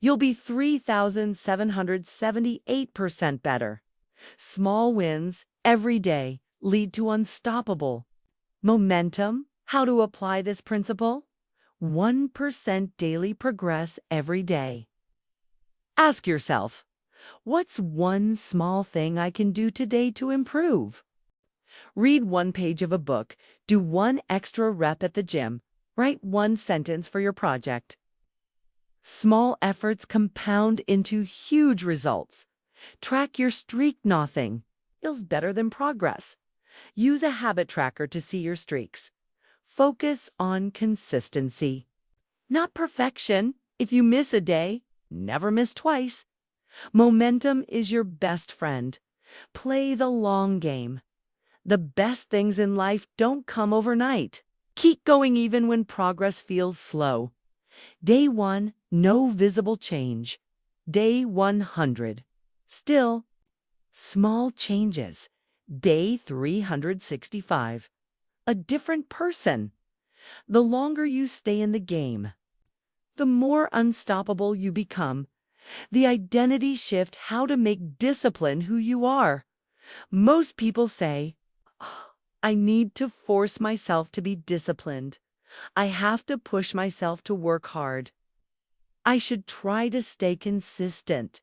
You'll be 3,778% better. Small wins every day lead to unstoppable momentum. How to apply this principle? 1% daily progress every day. Ask yourself, what's one small thing I can do today to improve? Read 1 page of a book, do 1 extra rep at the gym, write 1 sentence for your project. Small efforts compound into huge results. Track your streak. Nothing feels better than progress. Use a habit tracker to see your streaks. Focus on consistency, not perfection. If you miss a day, never miss twice. Momentum is your best friend. Play the long game. The best things in life don't come overnight. Keep going even when progress feels slow. Day 1, no visible change. Day 100, still small changes. Day 365, a different person. The longer you stay in the game, the more unstoppable you become. The identity shift. How to make discipline who you are. Most people say, I need to force myself to be disciplined. I have to push myself to work hard. I should try to stay consistent.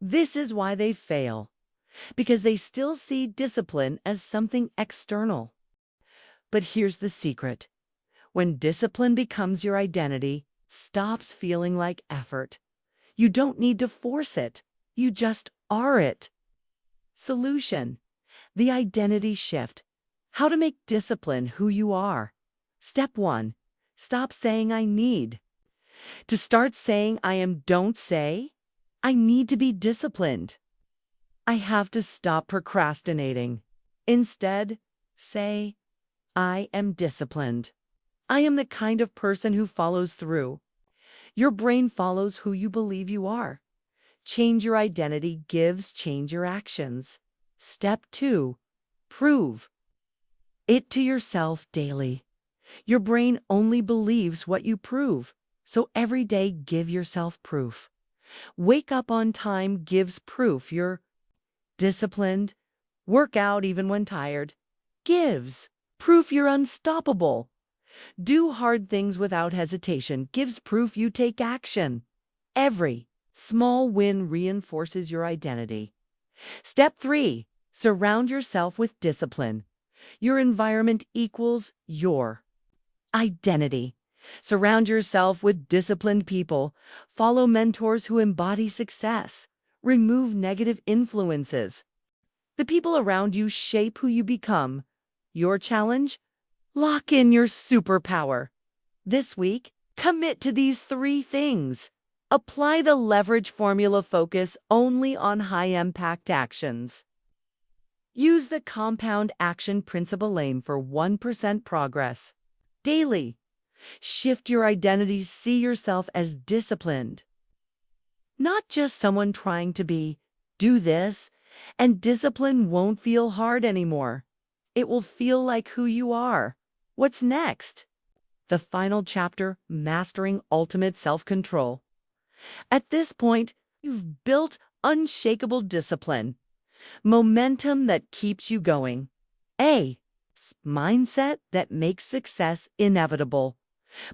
This is why they fail, because they still see discipline as something external. But here's the secret. When discipline becomes your identity, it stops feeling like effort. You don't need to force it. You just are it. Solution. The identity shift. How to make discipline who you are. Step 1. Stop saying I need. To start saying I am. Don't say, I need to be disciplined. I have to stop procrastinating. Instead, say, I am disciplined. I am the kind of person who follows through. Your brain follows who you believe you are. Change your identity gives change your actions. Step 2. Prove it to yourself daily. Your brain only believes what you prove, so every day give yourself proof. Wake up on time gives proof you're disciplined. Work out even when tired gives proof you're unstoppable. Do hard things without hesitation gives proof you take action. Every small win reinforces your identity. Step 3. Surround yourself with discipline. Your environment equals your identity. Surround yourself with disciplined people. Follow mentors who embody success. Remove negative influences. The people around you shape who you become. Your challenge? Lock in your superpower. This week, commit to these 3 things. Apply the leverage formula. Focus only on high-impact actions. Use the compound action principle. Aim for 1% progress daily. Shift your identity. See yourself as disciplined, not just someone trying to be. Do this, and discipline won't feel hard anymore. It will feel like who you are. What's next? The final chapter, Mastering Ultimate Self-Control. At this point, you've built unshakable discipline, momentum that keeps you going. A mindset that makes success inevitable.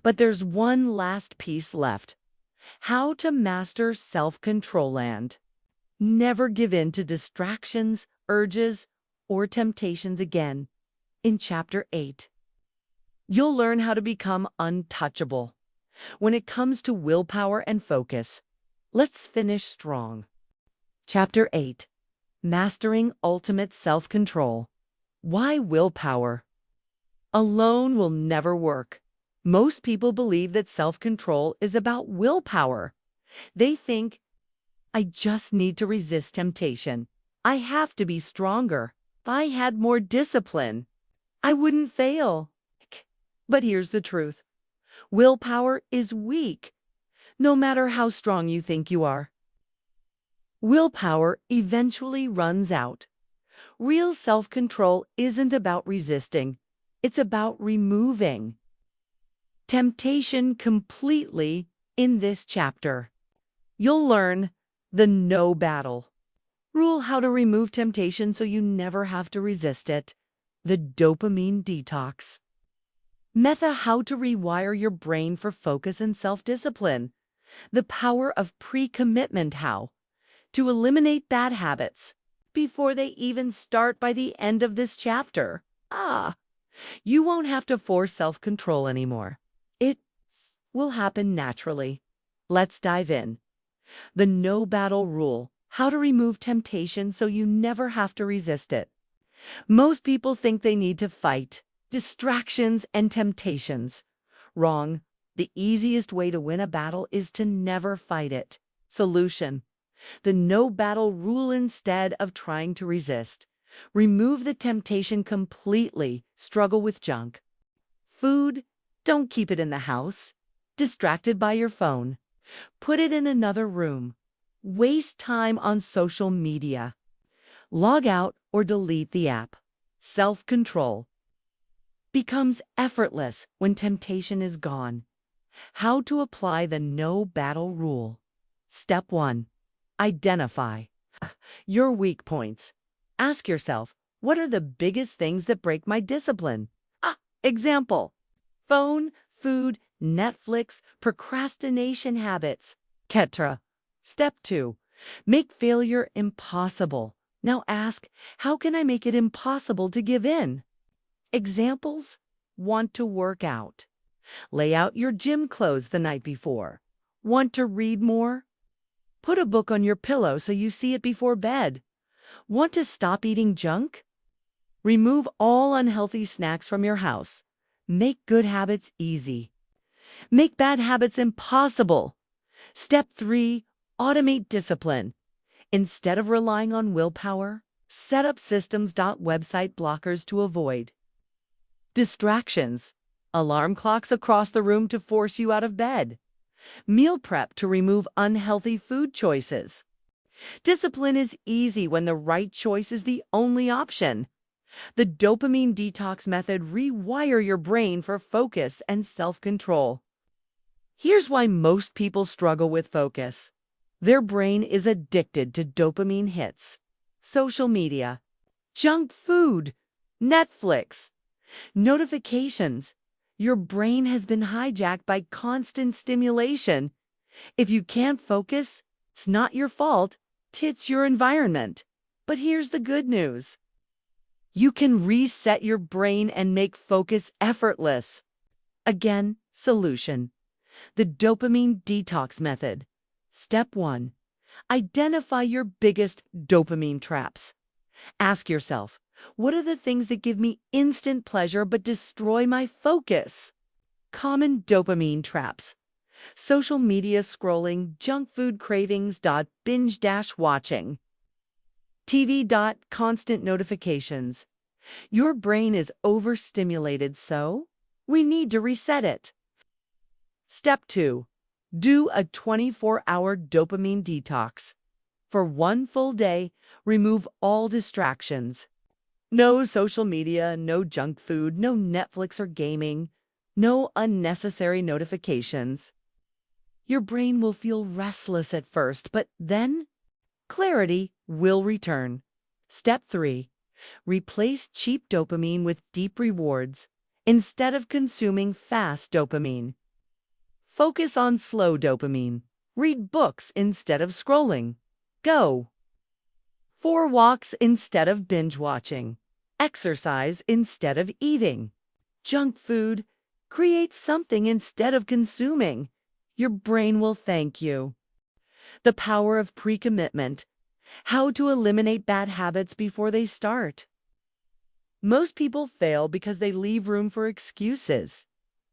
But there's one last piece left. How to master self-control and never give in to distractions, urges, or temptations again. In Chapter 8, you'll learn how to become untouchable. When it comes to willpower and focus, let's finish strong. Chapter 8, Mastering Ultimate Self-Control. Why willpower alone will never work. Most people believe that self-control is about willpower. They think, I just need to resist temptation. I have to be stronger. If I had more discipline, I wouldn't fail. But here's the truth. Willpower is weak, no matter how strong you think you are. Willpower eventually runs out. Real self-control isn't about resisting. It's about removing temptation completely in this chapter. You'll learn the no battle rule, how to remove temptation so you never have to resist it, the dopamine detox method, how to rewire your brain for focus and self-discipline, the power of pre-commitment, how to eliminate bad habits before they even start by the end of this chapter. You won't have to force self-control anymore. It will happen naturally. Let's dive in. The no battle rule, how to remove temptation so you never have to resist it. Most people think they need to fight distractions and temptations. Wrong. The easiest way to win a battle is to never fight it. Solution: the no battle rule. Instead of trying to resist, remove the temptation completely. Struggle with junk food? Don't keep it in the house, distracted by your phone. Put it in another room. Waste time on social media. Log out or delete the app. Self-control becomes effortless when temptation is gone. How to apply the no battle rule. Step 1. Identify your weak points. Ask yourself, what are the biggest things that break my discipline? Example: phone, food, Netflix, procrastination habits, etc. Step 2. Make failure impossible. Now ask, how can I make it impossible to give in? Examples: want to work out. Lay out your gym clothes the night before. Want to read more? Put a book on your pillow so you see it before bed. Want to stop eating junk? Remove all unhealthy snacks from your house. Make good habits easy. Make bad habits impossible. Step 3. Automate discipline. Instead of relying on willpower, set up systems. Website blockers to avoid distractions. Alarm clocks across the room to force you out of bed. Meal prep to remove unhealthy food choices. Discipline is easy when the right choice is the only option. The dopamine detox method, rewire your brain for focus and self-control. Here's why most people struggle with focus. Their brain is addicted to dopamine hits. Social media, junk food, Netflix, notifications. Your brain has been hijacked by constant stimulation. If you can't focus, it's not your fault. It's your environment. But here's the good news. You can reset your brain and make focus effortless. Again, solution: the dopamine detox method. Step 1. Identify your biggest dopamine traps. Ask yourself, what are the things that give me instant pleasure but destroy my focus? Common dopamine traps: social media scrolling, junk food cravings, binge-watching, TV. Constant notifications. Your brain is overstimulated, so we need to reset it. Step 2. Do a 24-hour dopamine detox. For 1 full day, remove all distractions. No social media, no junk food, no Netflix or gaming. No unnecessary notifications. Your brain will feel restless at first, but then clarity will return. Step 3. Replace cheap dopamine with deep rewards instead of consuming fast dopamine. Focus on slow dopamine. Read books instead of scrolling. Go for walks instead of binge watching. Exercise instead of eating. Junk food. Create something instead of consuming. Your brain will thank you. The power of pre-commitment. How to eliminate bad habits before they start. Most people fail because they leave room for excuses.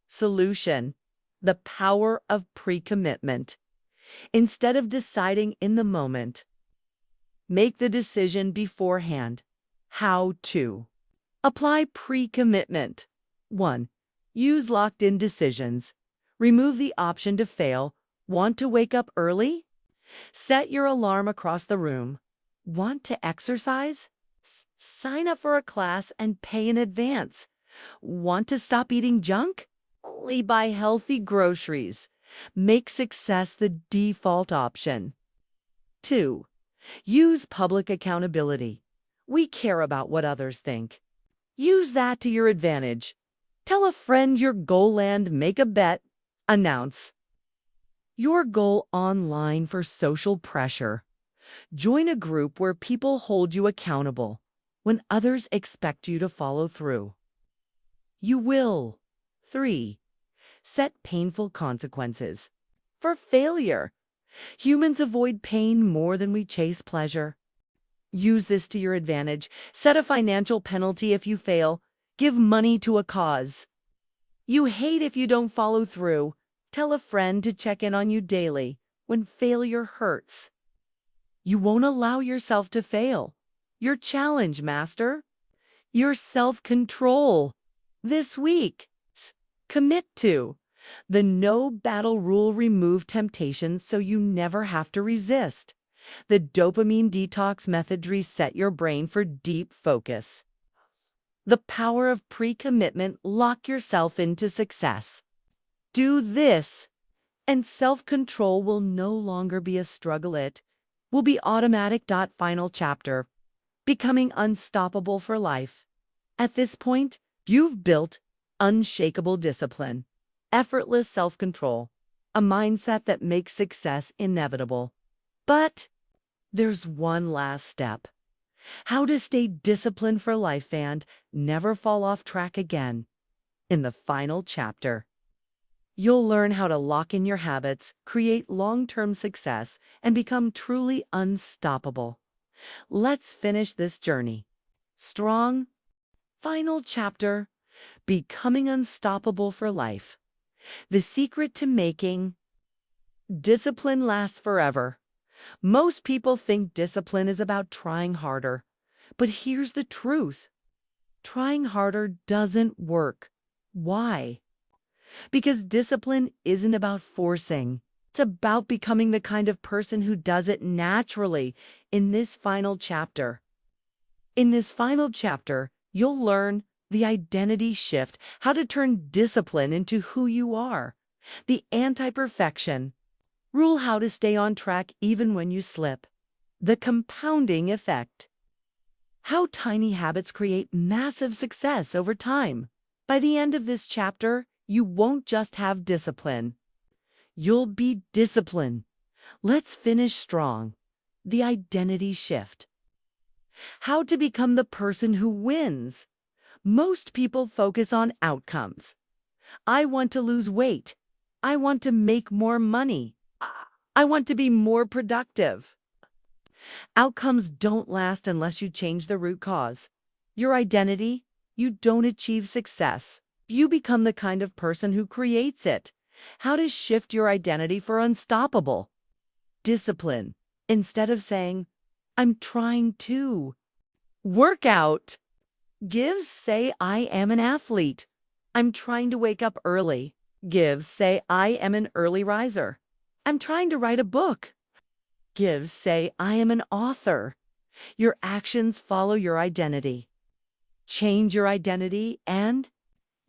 Solution: the power of pre-commitment. Instead of deciding in the moment, make the decision beforehand. How to apply pre-commitment. 1. Use locked-in decisions. Remove the option to fail. Want to wake up early? Set your alarm across the room. Want to exercise? Sign up for a class and pay in advance. Want to stop eating junk? Only buy healthy groceries. Make success the default option. 2. Use public accountability. We care about what others think. Use that to your advantage. Tell a friend your goal and make a bet. Announce your goal online for social pressure. Join a group where people hold you accountable when others expect you to follow through. You will. 3. Set painful consequences. For failure, humans avoid pain more than we chase pleasure. Use this to your advantage. Set a financial penalty if you fail. Give money to a cause you hate if you don't follow through. Tell a friend to check in on you daily when failure hurts. You won't allow yourself to fail. Your challenge, master. Your self-control. This week, commit to the no battle rule. Remove temptations so you never have to resist. The dopamine detox method. Reset your brain for deep focus. The power of pre-commitment. Lock yourself into success. Do this, and self-control will no longer be a struggle. It will be automatic. Final chapter. Becoming unstoppable for life. At this point, you've built unshakable discipline, effortless self-control, a mindset that makes success inevitable. But there's one last step. How to stay disciplined for life and never fall off track again. In the final chapter, you'll learn how to lock in your habits, create long-term success, and become truly unstoppable. Let's finish this journey strong. Final chapter, becoming unstoppable for life. The secret to making discipline last forever. Most people think discipline is about trying harder. But here's the truth. Trying harder doesn't work. Why? Because discipline isn't about forcing. It's about becoming the kind of person who does it naturally. In this final chapter, you'll learn the identity shift, how to turn discipline into who you are, the anti-perfection rule, how to stay on track even when you slip, the compounding effect, how tiny habits create massive success over time. By the end of this chapter, you won't just have discipline. You'll be disciplined. Let's finish strong. The identity shift. How to become the person who wins. Most people focus on outcomes. I want to lose weight. I want to make more money. I want to be more productive. Outcomes don't last unless you change the root cause. Your identity. You don't achieve success. You become the kind of person who creates it. How to shift your identity for unstoppable discipline. Instead of saying, I'm trying to work out, say, I am an athlete. I'm trying to wake up early. Say, I am an early riser. I'm trying to write a book. Say, I am an author. Your actions follow your identity. Change your identity and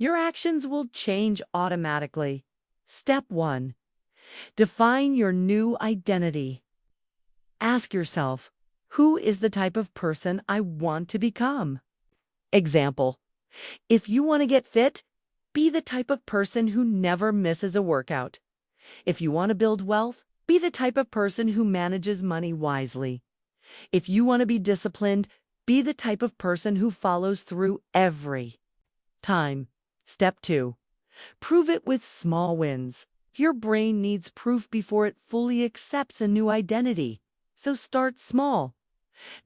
your actions will change automatically. Step 1. Define your new identity. Ask yourself, who is the type of person I want to become? Example, if you want to get fit, be the type of person who never misses a workout. If you want to build wealth, be the type of person who manages money wisely. If you want to be disciplined, be the type of person who follows through every time. Step 2. Prove it with small wins. Your brain needs proof before it fully accepts a new identity. So start small.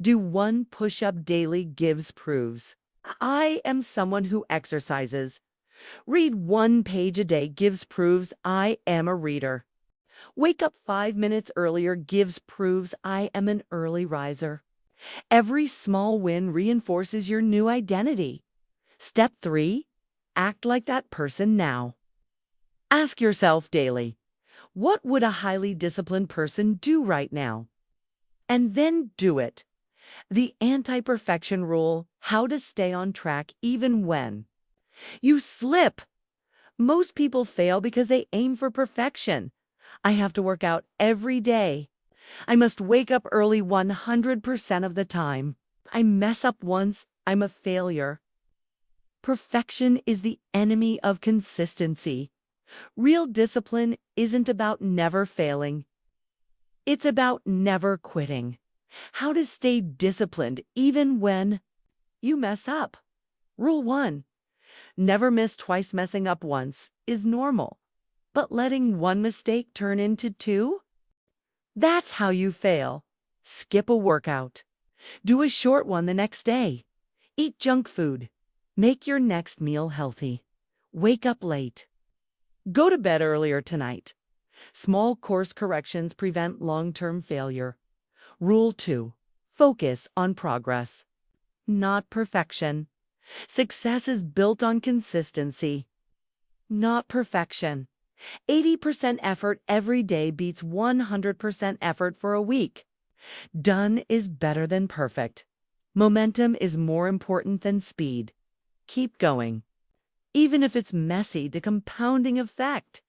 Do 1 push-up daily gives proofs. I am someone who exercises. Read 1 page a day gives proofs I am a reader. Wake up 5 minutes earlier gives proofs I am an early riser. Every small win reinforces your new identity. Step 3. Act like that person now. Ask yourself daily, what would a highly disciplined person do right now? And then do it. The anti-perfection rule, how to stay on track even when you slip. Most people fail because they aim for perfection. I have to work out every day. I must wake up early 100% of the time. I mess up once, I'm a failure. Perfection is the enemy of consistency. Real discipline isn't about never failing. It's about never quitting. How to stay disciplined even when you mess up. Rule 1. Never miss twice. Messing up once is normal. But letting 1 mistake turn into 2? That's how you fail. Skip a workout. Do a short one the next day. Eat junk food. Make your next meal healthy. Wake up late. Go to bed earlier tonight. Small course corrections prevent long-term failure. Rule 2. Focus on progress, not perfection. Success is built on consistency, not perfection. 80% effort every day beats 100% effort for a week. Done is better than perfect. Momentum is more important than speed. Keep going. Even if it's messy, the compounding effect.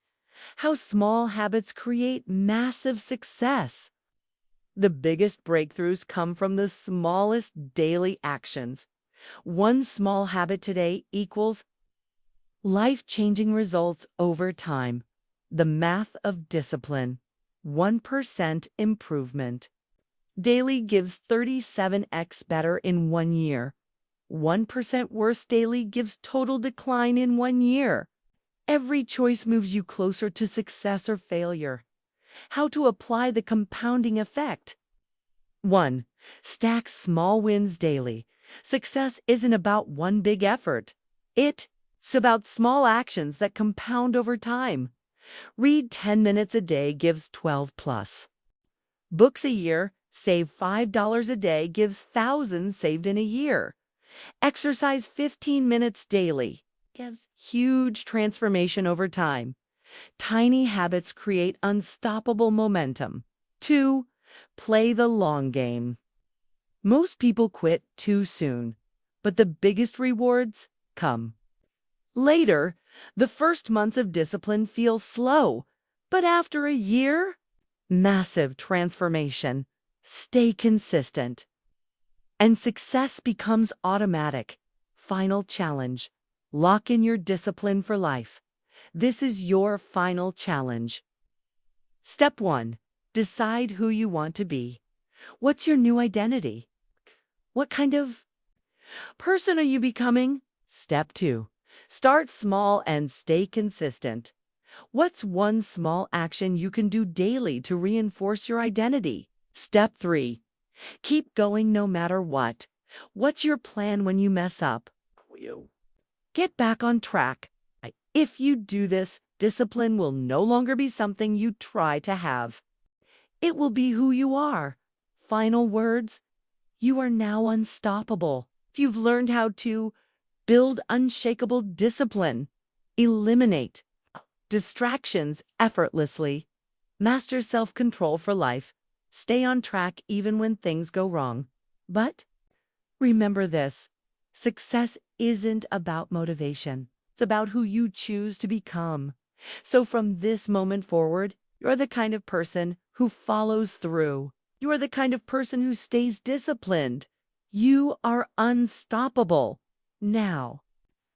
How small habits create massive success. The biggest breakthroughs come from the smallest daily actions. 1 small habit today equals life-changing results over time. The math of discipline. 1% improvement. Daily gives 37x better in 1 year. 1% worse daily gives total decline in 1 year. Every choice moves you closer to success or failure. How to apply the compounding effect. 1. Stack small wins daily. Success isn't about 1 big effort. It's about small actions that compound over time. Read 10 minutes a day gives 12 plus. Books a year, save $5 a day gives thousands saved in a year. Exercise 15 minutes daily gives huge transformation over time. Tiny habits create unstoppable momentum. 2. Play the long game. Most people quit too soon, but the biggest rewards come later. The first months of discipline feel slow, but after a year, massive transformation. Stay consistent, and success becomes automatic. Final challenge. Lock in your discipline for life. This is your final challenge. Step 1. Decide who you want to be. What's your new identity? What kind of person are you becoming? Step 2. Start small and stay consistent. What's 1 small action you can do daily to reinforce your identity? Step 3. Keep going no matter what. What's your plan when you mess up? Get back on track. If you do this, discipline will no longer be something you try to have. It will be who you are. Final words. You are now unstoppable. If you've learned how to build unshakable discipline, eliminate distractions effortlessly, master self-control for life, stay on track even when things go wrong. But remember this, success isn't about motivation. It's about who you choose to become. So from this moment forward, you're the kind of person who follows through. You are the kind of person who stays disciplined. You are unstoppable. Now,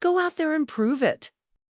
go out there and prove it.